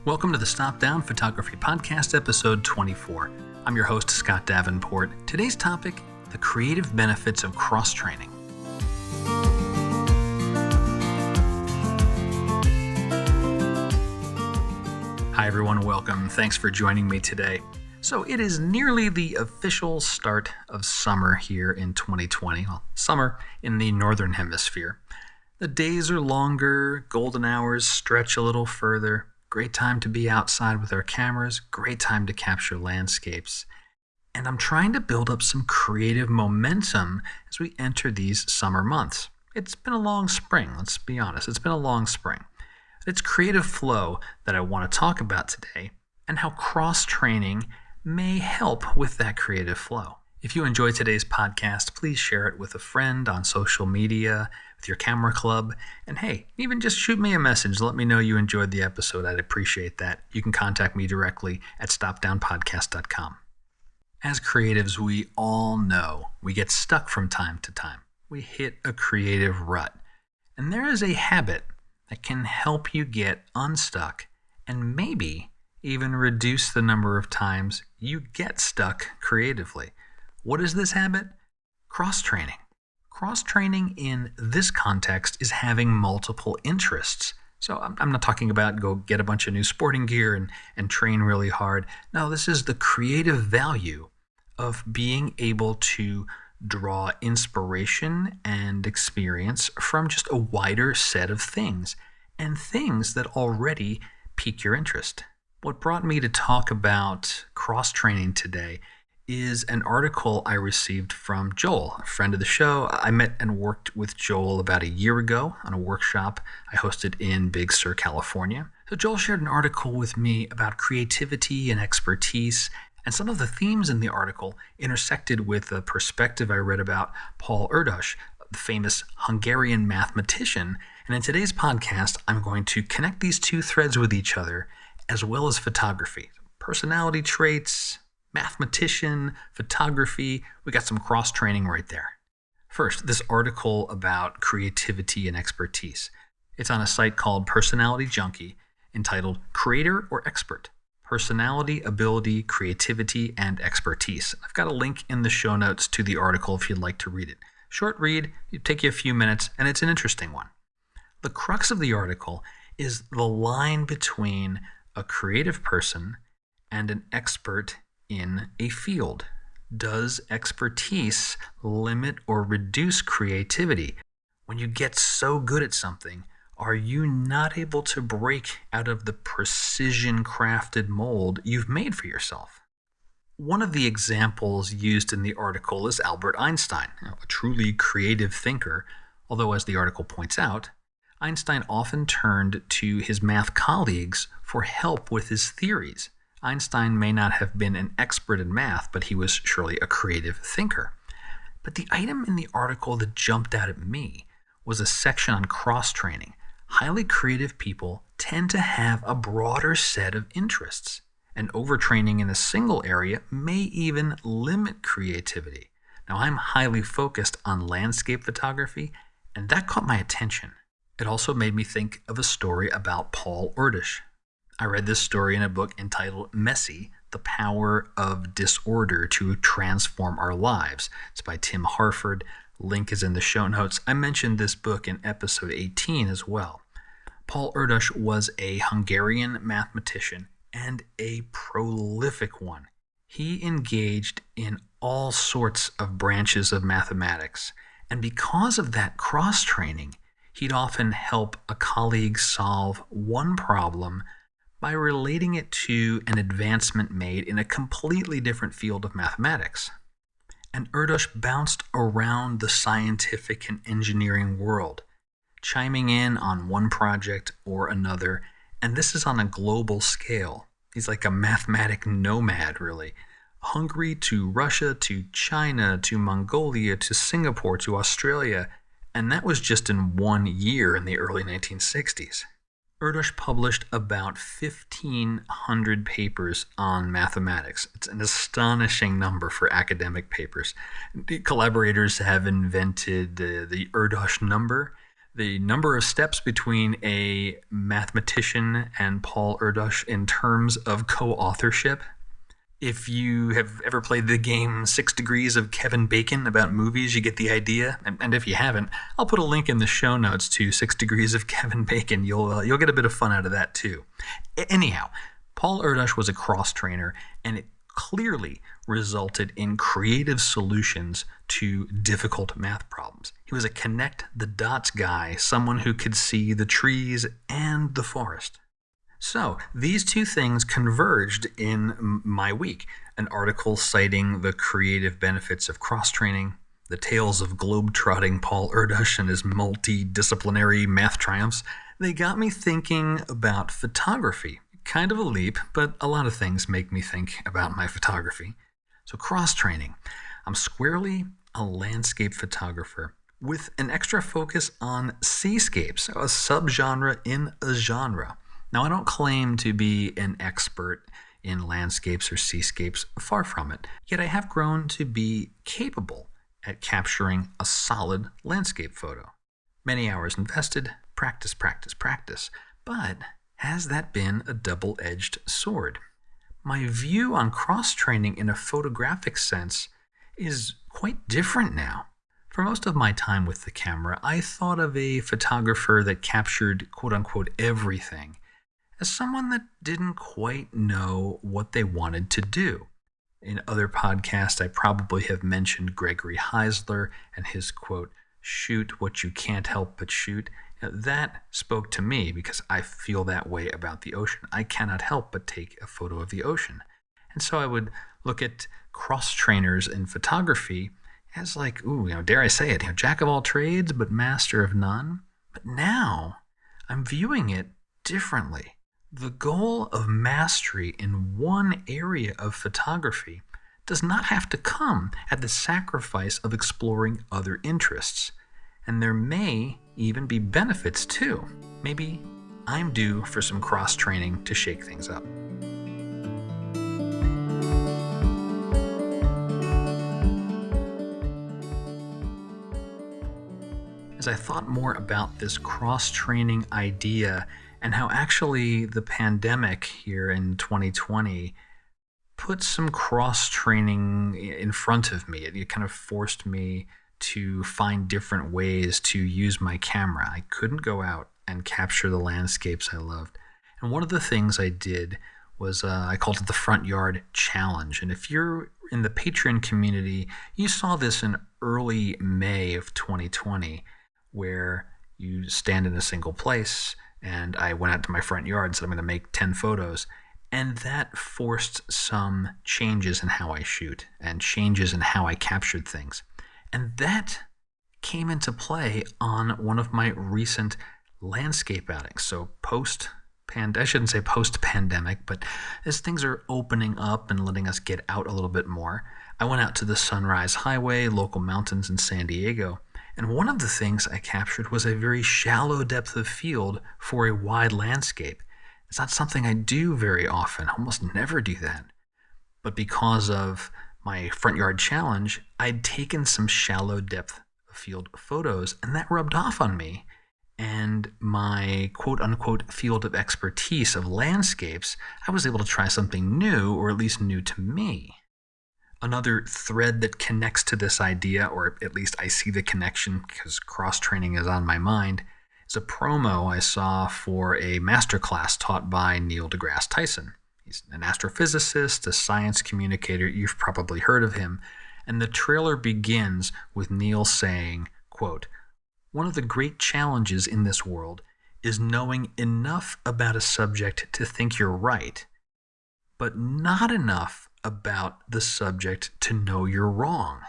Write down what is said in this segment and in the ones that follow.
Welcome to the Stop Down Photography Podcast, episode 24. I'm your host, Scott Davenport. Today's topic, the creative benefits of cross-training. Hi everyone, welcome. Thanks for joining me today. So it is nearly the official start of summer here in 2020. Well, summer in the Northern Hemisphere. The days are longer, golden hours stretch a little further. Great time to be outside with our cameras, great time to capture landscapes. And I'm trying to build up some creative momentum as we enter these summer months. It's been a long spring, let's be honest. It's been a long spring. It's creative flow that I want to talk about today and how cross-training may help with that creative flow. If you enjoyed today's podcast, please share it with a friend on social media, with your camera club, and hey, even just shoot me a message. Let me know you enjoyed the episode. I'd appreciate that. You can contact me directly at stopdownpodcast.com. As creatives, we all know we get stuck from time to time. We hit a creative rut. And there is a habit that can help you get unstuck and maybe even reduce the number of times you get stuck creatively. What is this habit? Cross-training. Cross-training in this context is having multiple interests. So I'm not talking about go get a bunch of new sporting gear and train really hard. No, this is the creative value of being able to draw inspiration and experience from just a wider set of things and things that already pique your interest. What brought me to talk about cross-training today is an article I received from Joel, a friend of the show. I met and worked with Joel about a year ago on a workshop I hosted in Big Sur, California. So Joel shared an article with me about creativity and expertise, and some of the themes in the article intersected with a perspective I read about Paul Erdos, the famous Hungarian mathematician. And in today's podcast, I'm going to connect these two threads with each other, as well as photography. Personality traits, mathematician, photography, we got some cross-training right there. First, this article about creativity and expertise. It's on a site called Personality Junkie, entitled Creator or Expert? Personality, Ability, Creativity, and Expertise. I've got a link in the show notes to the article if you'd like to read it. Short read, it'll take you a few minutes, and it's an interesting one. The crux of the article is the line between a creative person and an expert in a field. Does expertise limit or reduce creativity? When you get so good at something, are you not able to break out of the precision-crafted mold you've made for yourself? One of the examples used in the article is Albert Einstein, a truly creative thinker, although as the article points out, Einstein often turned to his math colleagues for help with his theories. Einstein may not have been an expert in math, but he was surely a creative thinker. But the item in the article that jumped out at me was a section on cross-training. Highly creative people tend to have a broader set of interests, and overtraining in a single area may even limit creativity. Now, I'm highly focused on landscape photography, and that caught my attention. It also made me think of a story about Paul Erdos. I read this story in a book entitled Messy, The Power of Disorder to Transform Our Lives. It's by Tim Harford. Link is in the show notes. I mentioned this book in episode 18 as well. Paul Erdos was a Hungarian mathematician and a prolific one. He engaged in all sorts of branches of mathematics, and because of that cross-training, he'd often help a colleague solve one problem by relating it to an advancement made in a completely different field of mathematics. And Erdos bounced around the scientific and engineering world, chiming in on one project or another, and this is on a global scale. He's like a mathematic nomad, really. Hungary to Russia to China to Mongolia to Singapore to Australia, and that was just in 1 year in the early 1960s. Erdos published about 1,500 papers on mathematics. It's an astonishing number for academic papers. The collaborators have invented the Erdos number. The number of steps between a mathematician and Paul Erdos in terms of co-authorship. If you have ever played the game 6 Degrees of Kevin Bacon about movies, you get the idea. And if you haven't, I'll put a link in the show notes to 6 Degrees of Kevin Bacon. You'll get a bit of fun out of that too. Anyhow, Paul Erdos was a cross-trainer, and it clearly resulted in creative solutions to difficult math problems. He was a connect-the-dots guy, someone who could see the trees and the forest. So these two things converged in my week. An article citing the creative benefits of cross-training, the tales of globe-trotting Paul Erdos and his multidisciplinary math triumphs. They got me thinking about photography. Kind of a leap, but a lot of things make me think about my photography. So cross-training. I'm squarely a landscape photographer with an extra focus on seascapes, a subgenre in a genre. Now, I don't claim to be an expert in landscapes or seascapes, far from it, yet I have grown to be capable at capturing a solid landscape photo. Many hours invested, practice, but has that been a double-edged sword? My view on cross-training in a photographic sense is quite different now. For most of my time with the camera, I thought of a photographer that captured quote-unquote everything as someone that didn't quite know what they wanted to do. In other podcasts, I probably have mentioned Gregory Heisler and his quote, "Shoot what you can't help but shoot." Now, that spoke to me because I feel that way about the ocean. I cannot help but take a photo of the ocean. And so I would look at cross-trainers in photography as like, dare I say it, jack of all trades but master of none. But now I'm viewing it differently. The goal of mastery in one area of photography does not have to come at the sacrifice of exploring other interests. And there may even be benefits too. Maybe I'm due for some cross-training to shake things up. As I thought more about this cross-training idea and how actually the pandemic here in 2020 put some cross-training in front of me. It kind of forced me to find different ways to use my camera. I couldn't go out and capture the landscapes I loved. And one of the things I did was I called it the Front Yard Challenge. And if you're in the Patreon community, you saw this in early May of 2020, where you stand in a single place, and I went out to my front yard and said I'm going to make 10 photos. And that forced some changes in how I shoot and changes in how I captured things. And that came into play on one of my recent landscape outings. So I shouldn't say post-pandemic, but as things are opening up and letting us get out a little bit more, I went out to the Sunrise Highway, local mountains in San Diego. And one of the things I captured was a very shallow depth of field for a wide landscape. It's not something I do very often, I almost never do that. But because of my front yard challenge, I'd taken some shallow depth of field photos, and that rubbed off on me. And my quote-unquote field of expertise of landscapes, I was able to try something new, or at least new to me. Another thread that connects to this idea, or at least I see the connection because cross-training is on my mind, is a promo I saw for a masterclass taught by Neil deGrasse Tyson. He's an astrophysicist, a science communicator. You've probably heard of him. And the trailer begins with Neil saying, quote, "One of the great challenges in this world is knowing enough about a subject to think you're right, but not enough about the subject to know you're wrong."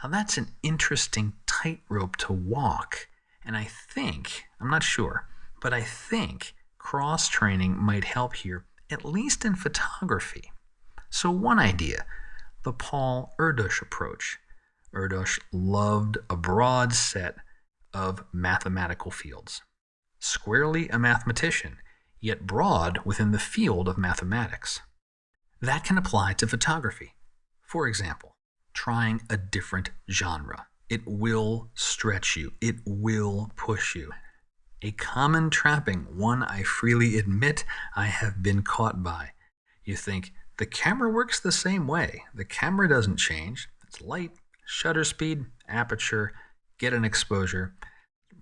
Now that's an interesting tightrope to walk. And I'm not sure, but I think cross-training might help here, at least in photography. So one idea, the Paul Erdos approach. Erdos loved a broad set of mathematical fields. Squarely a mathematician, yet broad within the field of mathematics. That can apply to photography. For example, trying a different genre. It will stretch you. It will push you. A common trapping, one I freely admit I have been caught by. You think, the camera works the same way. The camera doesn't change. It's light, shutter speed, aperture, get an exposure.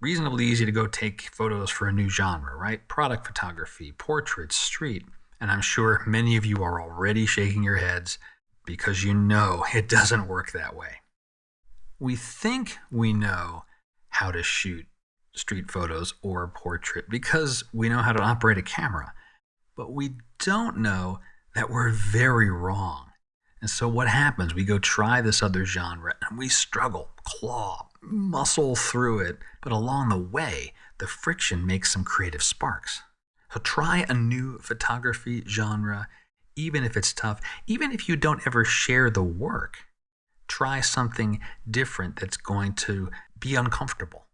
Reasonably easy to go take photos for a new genre, right? Product photography, portraits, street. And I'm sure many of you are already shaking your heads because you know it doesn't work that way. We think we know how to shoot street photos or a portrait because we know how to operate a camera, but we don't know that we're very wrong. And so what happens? We go try this other genre and we struggle, claw, muscle through it, but along the way, the friction makes some creative sparks. So try a new photography genre, even if it's tough, even if you don't ever share the work. Try something different that's going to be uncomfortable.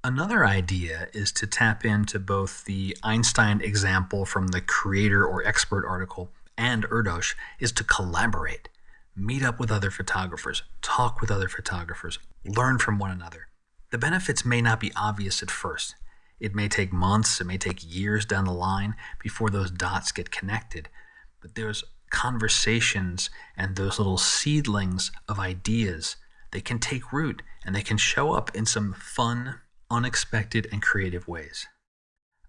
Another idea is to tap into both the Einstein example from the creator or expert article and Erdos is to collaborate. Meet up with other photographers, talk with other photographers, learn from one another. The benefits may not be obvious at first. It may take months, it may take years down the line before those dots get connected. But there's conversations and those little seedlings of ideas. They can take root and they can show up in some fun, unexpected, and creative ways.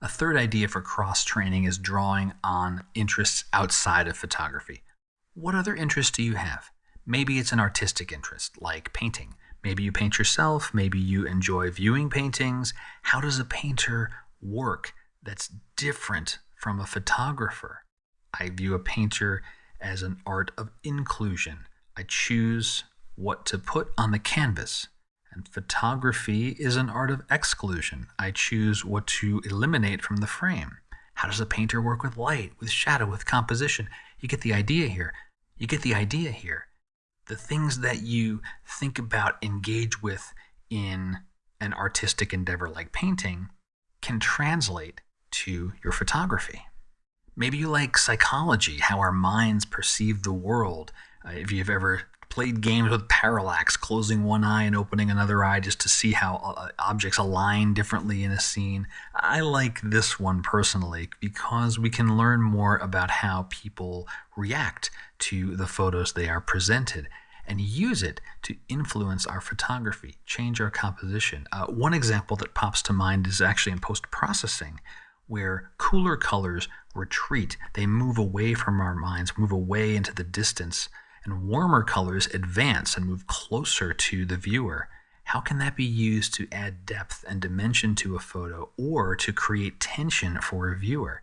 A third idea for cross-training is drawing on interests outside of photography. What other interests do you have? Maybe it's an artistic interest, like painting. Maybe you paint yourself. Maybe you enjoy viewing paintings. How does a painter work that's different from a photographer? I view a painter as an art of inclusion. I choose what to put on the canvas. And photography is an art of exclusion. I choose what to eliminate from the frame. How does a painter work with light, with shadow, with composition? You get the idea here. The things that you think about, engage with in an artistic endeavor like painting can translate to your photography. Maybe you like psychology, how our minds perceive the world. If you've ever played games with parallax, closing one eye and opening another eye just to see how objects align differently in a scene. I like this one personally because we can learn more about how people react to the photos they are presented and use it to influence our photography, change our composition. One example that pops to mind is actually in post-processing, where cooler colors retreat. They move away from our minds, move away into the distance, and warmer colors advance and move closer to the viewer. How can that be used to add depth and dimension to a photo or to create tension for a viewer?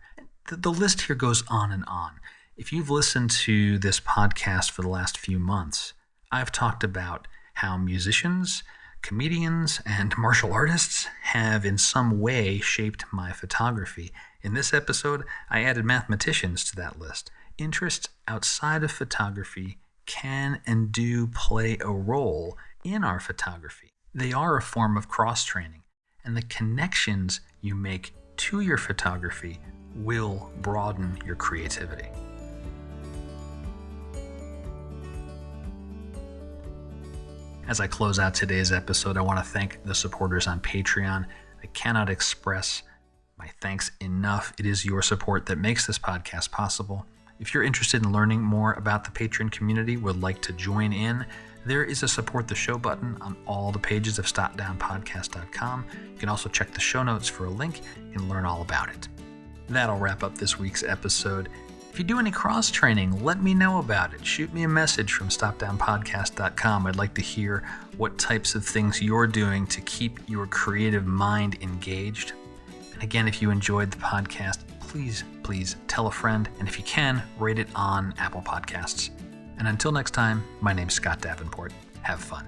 The list here goes on and on. If you've listened to this podcast for the last few months, I've talked about how musicians, comedians, and martial artists have in some way shaped my photography. In this episode, I added mathematicians to that list. Interests outside of photography can and do play a role in our photography. They are a form of cross-training, and the connections you make to your photography will broaden your creativity. As I close out today's episode, I want to thank the supporters on Patreon. I cannot express my thanks enough. It is your support that makes this podcast possible. If you're interested in learning more about the Patreon community, would like to join in, there is a support the show button on all the pages of stopdownpodcast.com. You can also check the show notes for a link and learn all about it. That'll wrap up this week's episode. If you do any cross-training, let me know about it. Shoot me a message from stopdownpodcast.com. I'd like to hear what types of things you're doing to keep your creative mind engaged. And again, if you enjoyed the podcast, please tell a friend. And if you can, rate it on Apple Podcasts. And until next time, my name's Scott Davenport. Have fun.